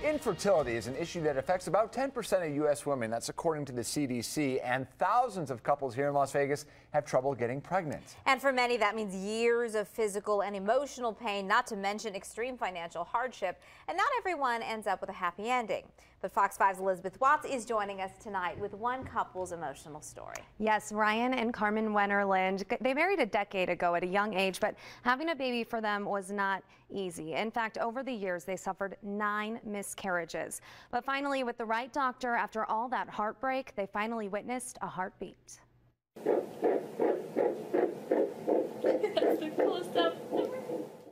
Infertility is an issue that affects about 10% of U.S. women. That's according to the CDC. And thousands of couples here in Las Vegas have trouble getting pregnant. And for many, that means years of physical and emotional pain, not to mention extreme financial hardship. And not everyone ends up with a happy ending. But Fox 5's Elizabeth Watts is joining us tonight with one couple's emotional story. Yes, Ryan and Karmann Wennerland, they married a decade ago at a young age, but having a baby for them was not easy. In fact, over the years, they suffered 9 miscarriages. But finally, with the right doctor, after all that heartbreak, they finally witnessed a heartbeat.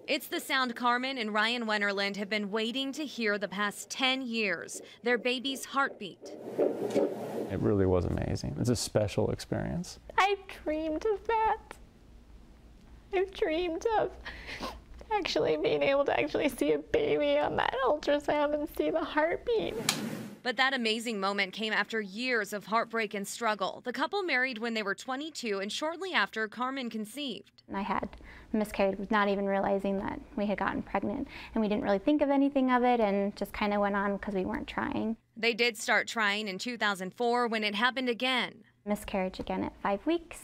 It's the sound Karmann and Ryan Wennerland have been waiting to hear the past 10 years, their baby's heartbeat. It really was amazing. It's a special experience. I've dreamed of that. I've dreamed of actually being able to actually see a baby on that ultrasound and see the heartbeat. But that amazing moment came after years of heartbreak and struggle. The couple married when they were 22, and shortly after, Karmann conceived. I had miscarried with not even realizing that we had gotten pregnant, and we didn't really think of anything of it and just kind of went on because we weren't trying. They did start trying in 2004 when it happened again. Miscarriage again at 5 weeks.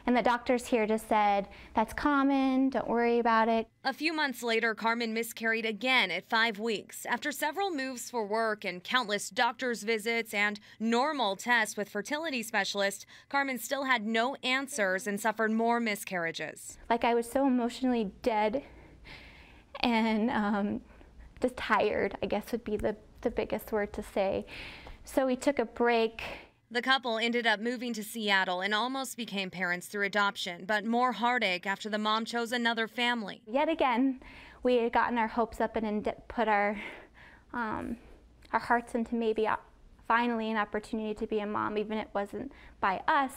And the doctors here just said, that's common, don't worry about it. A few months later, Karmann miscarried again at 5 weeks. After several moves for work and countless doctor's visits and normal tests with fertility specialists, Karmann still had no answers and suffered more miscarriages. Like, I was so emotionally dead and just tired, I guess would be the biggest word to say. So we took a break. The couple ended up moving to Seattle and almost became parents through adoption, but more heartache after the mom chose another family. Yet again, we had gotten our hopes up and put our hearts into maybe finally an opportunity to be a mom, even if it wasn't by us.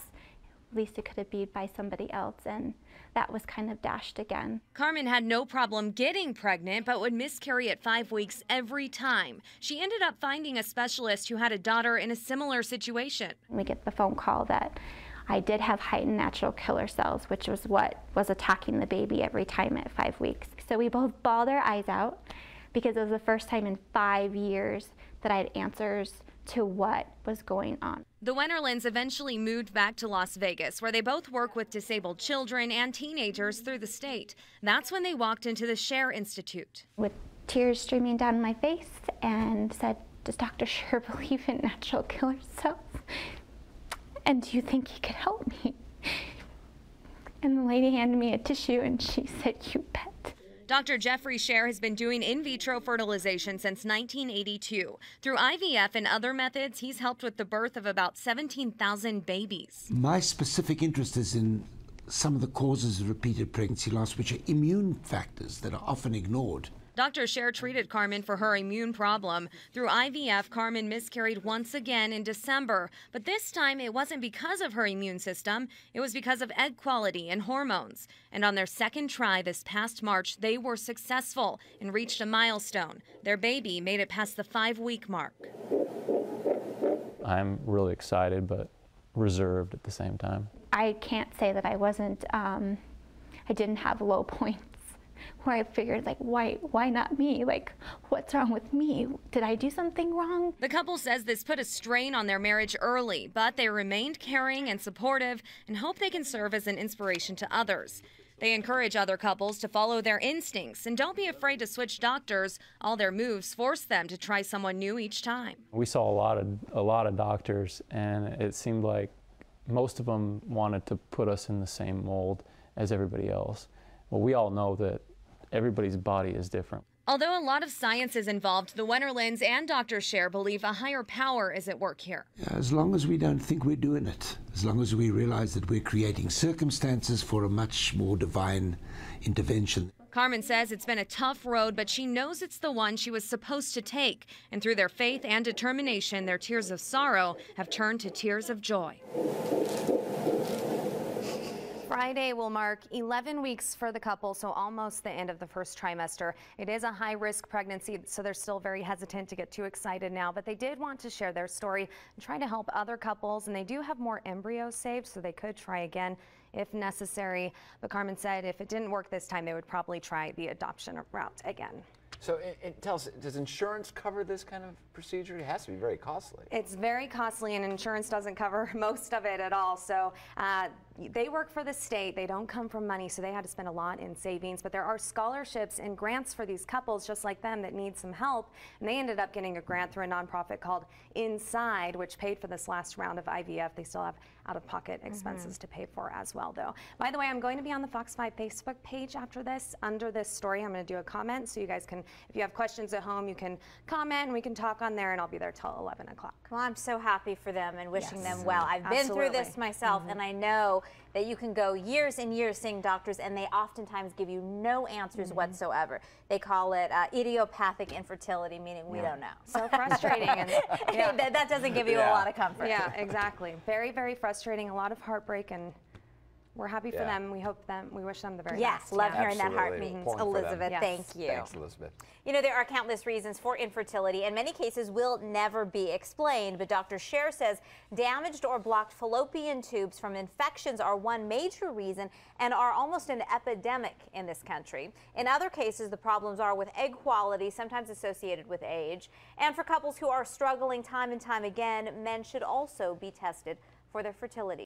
At least it could have been by somebody else, and that was kind of dashed again. Karmann had no problem getting pregnant, but would miscarry at 5 weeks every time. She ended up finding a specialist who had a daughter in a similar situation. We get the phone call that I did have heightened natural killer cells, which was what was attacking the baby every time at 5 weeks. So we both bawled our eyes out because it was the first time in 5 years that I had answers to what was going on. The Wennerlands eventually moved back to Las Vegas, where they both work with disabled children and teenagers through the state. That's when they walked into the Sher Institute. With tears streaming down my face, and said, does Dr. Sher believe in natural killer cells? And do you think he could help me? And the lady handed me a tissue and she said, you bet. Dr. Jeffrey Sher has been doing in vitro fertilization since 1982. Through IVF and other methods, he's helped with the birth of about 17,000 babies. My specific interest is in some of the causes of repeated pregnancy loss, which are immune factors that are often ignored. Dr. Sher treated Karmann for her immune problem. Through IVF, Karmann miscarried once again in December. But this time, it wasn't because of her immune system. It was because of egg quality and hormones. And on their second try this past March, they were successful and reached a milestone. Their baby made it past the 5-week mark. I'm really excited, but reserved at the same time. I can't say that I wasn't, I didn't have low points where I figured, like, why not me? Like, what's wrong with me? Did I do something wrong? The couple says this put a strain on their marriage early, but they remained caring and supportive and hope they can serve as an inspiration to others. They encourage other couples to follow their instincts and don't be afraid to switch doctors. All their moves force them to try someone new each time. We saw a lot of doctors, and it seemed like most of them wanted to put us in the same mold as everybody else. Well, we all know that everybody's body is different. Although a lot of science is involved, the Wennerlands and Dr. Sher believe a higher power is at work here. As long as we don't think we're doing it, as long as we realize that we're creating circumstances for a much more divine intervention. Karmann says it's been a tough road, but she knows it's the one she was supposed to take. And through their faith and determination, their tears of sorrow have turned to tears of joy. Friday will mark 11 weeks for the couple, so almost the end of the first trimester. It is a high-risk pregnancy, so they're still very hesitant to get too excited now, but they did want to share their story and try to help other couples, and they do have more embryos saved, so they could try again if necessary. But Karmann said if it didn't work this time, they would probably try the adoption route again. So tell us, does insurance cover this kind of procedure? It has to be very costly. It's very costly, and insurance doesn't cover most of it at all. So they work for the state. They don't come from money, so they had to spend a lot in savings. But there are scholarships and grants for these couples just like them that need some help. And they ended up getting a grant through a nonprofit called Inside, which paid for this last round of IVF. They still have out-of-pocket expenses to pay for as well, though. By the way, I'm going to be on the Fox 5 Facebook page after this. Under this story, I'm going to do a comment, so you guys can, if you have questions at home, you can comment and we can talk on there, and I'll be there till 11 o'clock. Well, I'm so happy for them and wishing Yes. them well. I've been through this myself, and I know that you can go years and years seeing doctors, and they oftentimes give you no answers whatsoever. They call it idiopathic infertility, meaning we don't know. So frustrating. And that doesn't give you a lot of comfort. Yeah, exactly. Very, very frustrating. A lot of heartbreak, and we're happy for them. We hope them. We wish them the very best. Yes, love hearing that Absolutely. heartbeat. Pulling for them. Elizabeth, Yes. thank you. Thanks, Elizabeth. You know, there are countless reasons for infertility, and many cases will never be explained. But Dr. Sher says damaged or blocked fallopian tubes from infections are one major reason and are almost an epidemic in this country. In other cases, the problems are with egg quality, sometimes associated with age. And for couples who are struggling time and time again, men should also be tested for their fertility.